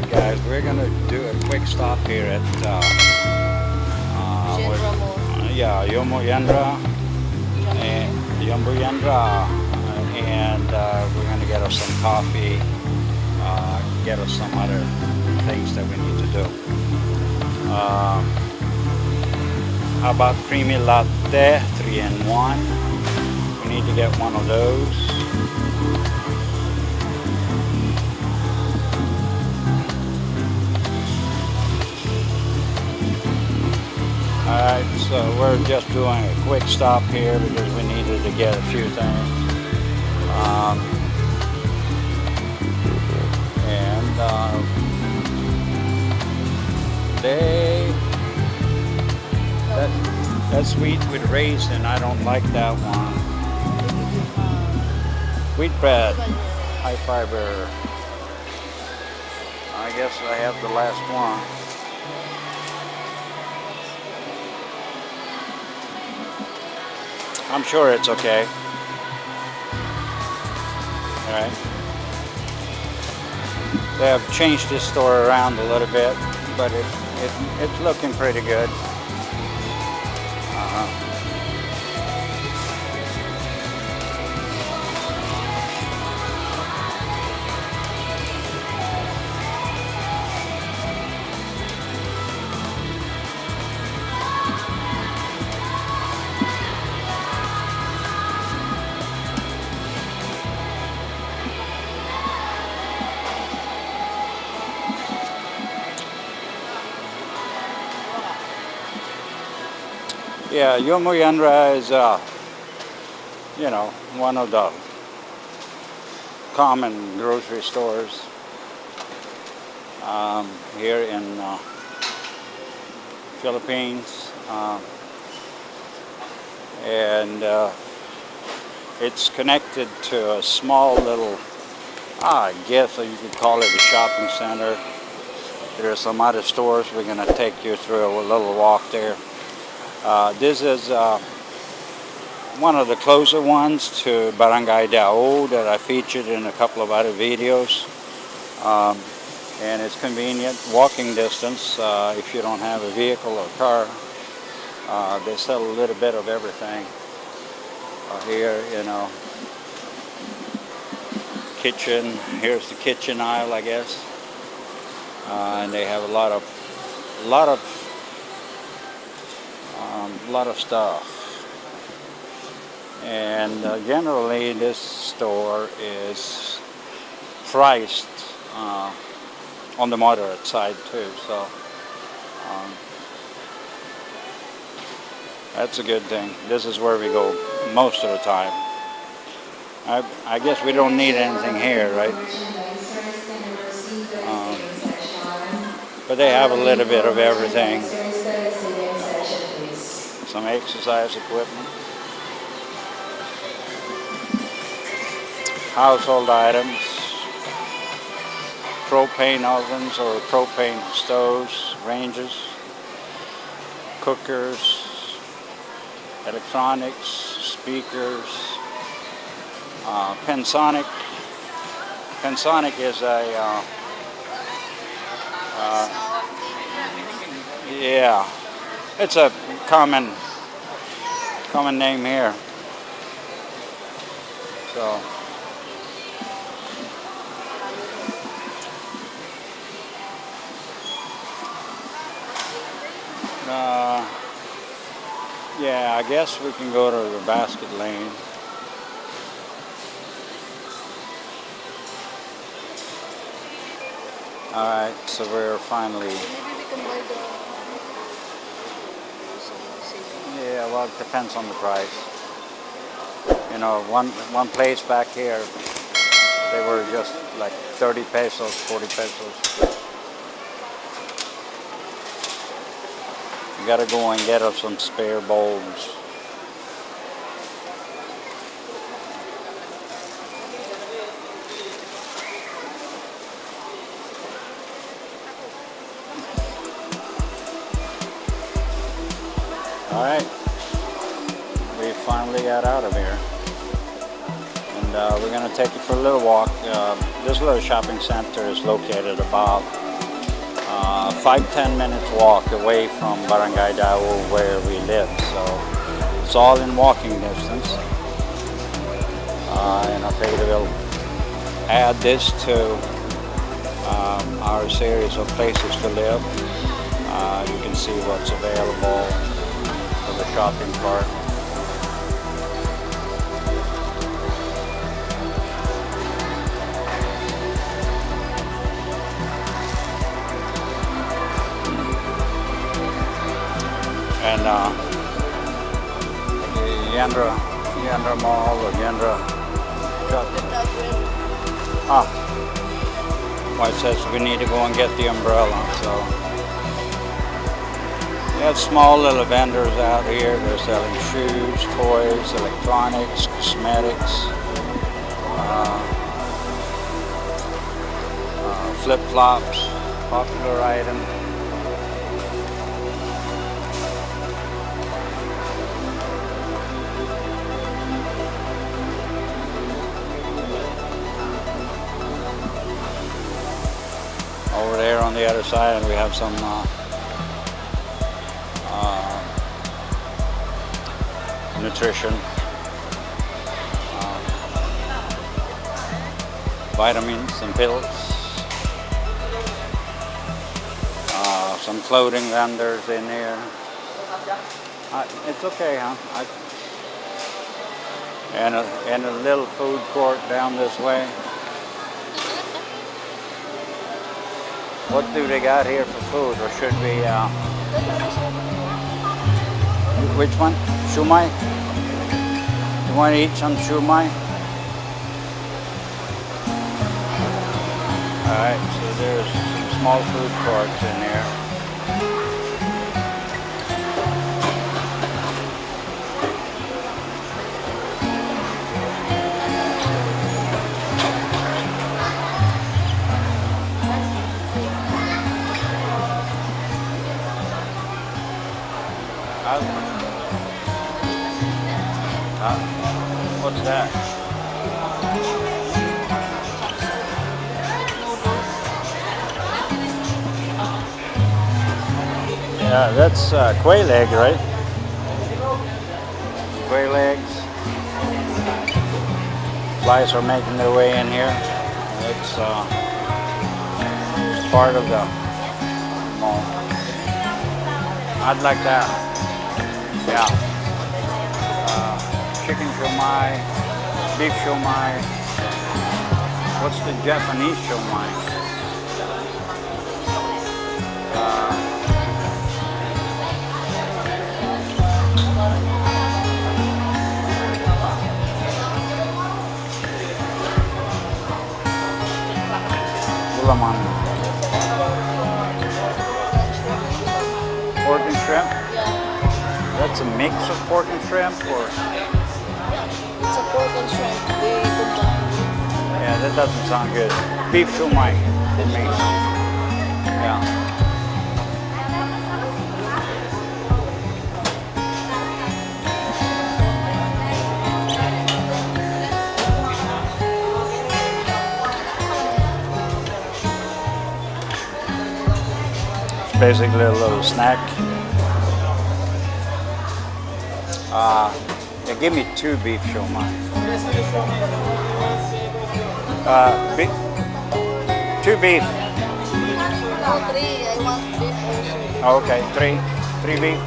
Alright guys, we're gonna do a quick stop here at yeah, Jenra and we're gonna get us some coffee, get us some other things that we need to do. How about creamy latte, 3-in-1? We need to get one of those. Alright, so we're just doing a quick stop here because we needed to get a few things. That's wheat with raisin. I don't like that one. Wheat bread, high fiber. I guess I have the last one. I'm sure it's okay. Alright. They have changed this store around a little bit, but it's looking pretty good. Yeah, Jenra is, you know, one of the common grocery stores here in Philippines, and it's connected to a small little, I guess you could call it a shopping center. There are some other stores. We're going to take you through a little walk there. This is one of the closer ones to Barangay DAU that I featured in a couple of other videos, and it's convenient, walking distance if you don't have a vehicle or car. They sell a little bit of everything here, you know. Kitchen, here's the kitchen aisle, I guess, and they have a lot of stuff. And generally this store is priced on the moderate side too, so that's a good thing. This is where we go most of the time. I guess we don't need anything here, right? But they have a little bit of everything. Some exercise equipment, household items, propane ovens or propane stoves, ranges, cookers, electronics, speakers, Pensonic. Pensonic is a yeah, it's a common name here. So yeah, I guess we can go to the basket lane. Alright, so we're finally... Yeah, well, it depends on the price. You know, one place back here, they were just like 30 pesos, 40 pesos. You gotta go and get us some spare bulbs. Alright, we finally got out of here, and we're going to take you for a little walk. This little shopping center is located about 5-10 minutes walk away from Barangay DAU where we live, so it's all in walking distance. And I figured we'll add this to our series of places to live. You can see what's available for the shopping cart. And the Jenra Mall or Jenra shop. Well, it says we need to go and get the umbrella, so we have small little vendors out here. They're selling shoes, toys, electronics, cosmetics, flip-flops, popular item. Over there on the other side we have some nutrition, vitamins and pills, some clothing vendors in here. It's okay, huh? And a little food court down this way. What do they got here for food, or should we, which one? Shumai? You want to eat some shumai? Alright, so there's some small food courts in here. What's that? Yeah, that's quail egg, right? Quail eggs. Flies are making their way in here. It's part of the mall. I'd like that. Yeah. Chicken shumai, beef shumai. What's the Japanese shumai? Gulaman. Pork and shrimp? That's a mix of pork and shrimp, or? It's a pork and shrimp. They combine. Yeah, that doesn't sound good. Beef shumai for me. Yeah. It's basically a little snack. Yeah, give me 2 beef shumai. Beef. 2 beef. No, 3. I want beef also. Oh, okay, 3 beef.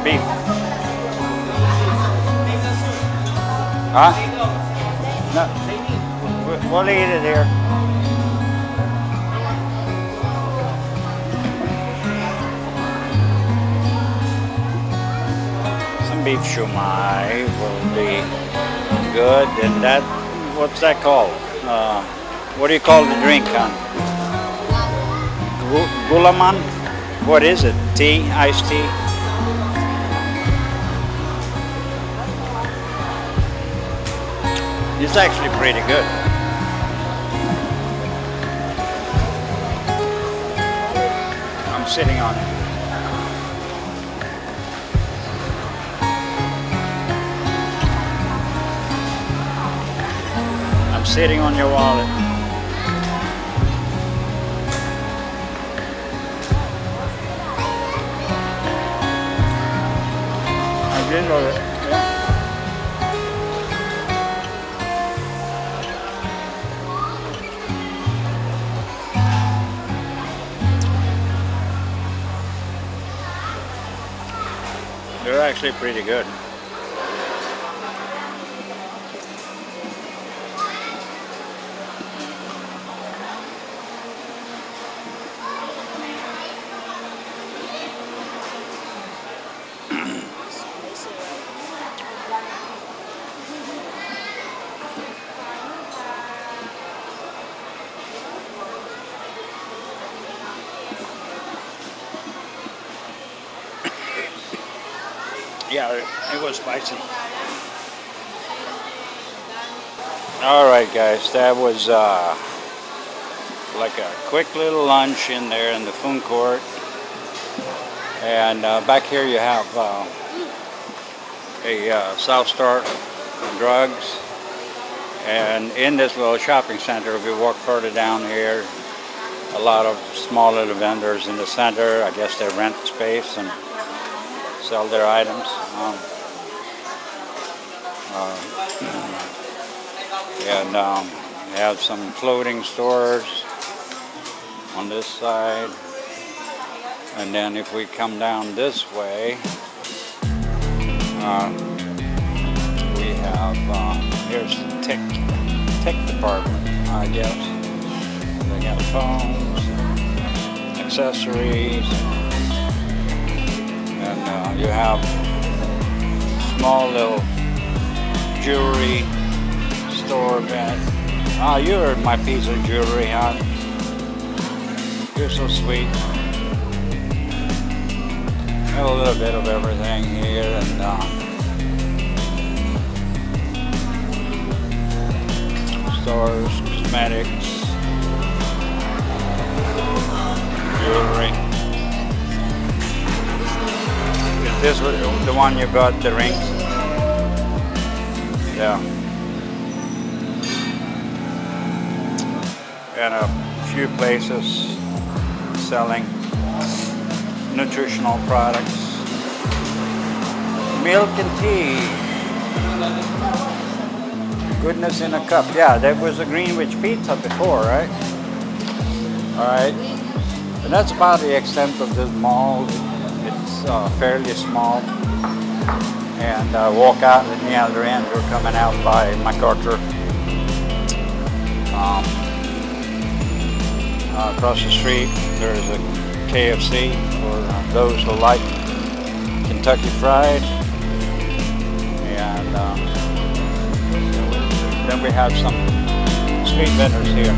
Beef. Huh? No. We'll eat it here. Some beef shumai will be good. And that, what's that called? What do you call the drink, hon? Gulaman? What is it? Tea? Iced tea? It's actually pretty good. sitting on it. I'm sitting on your wallet. I did love it. Yeah. They're actually pretty good. Yeah, it was spicy. All right, guys, that was like a quick little lunch in there in the food court. And back here you have a South Star Drugs. And in this little shopping center, if you walk further down here, a lot of small little vendors in the center. I guess they rent space and sell their items. You have some clothing stores on this side. And then if we come down this way, we have, here's the tech department, I guess. They got phones, accessories, and you have small little jewelry store. Ah, you're my piece of jewelry, huh? You're so sweet. Have a little bit of everything here, and stores, cosmetics, jewelry. Is this the one you got, the rings? Yeah. And a few places selling nutritional products. Milk and tea. Goodness in a cup. Yeah, that was a Greenwich pizza before, right? Alright. And that's about the extent of this mall. It's fairly small. And walk out at the other end, we're coming out by MacArthur. Across the street, there's a KFC for those who like Kentucky Fried. And then we have some street vendors here.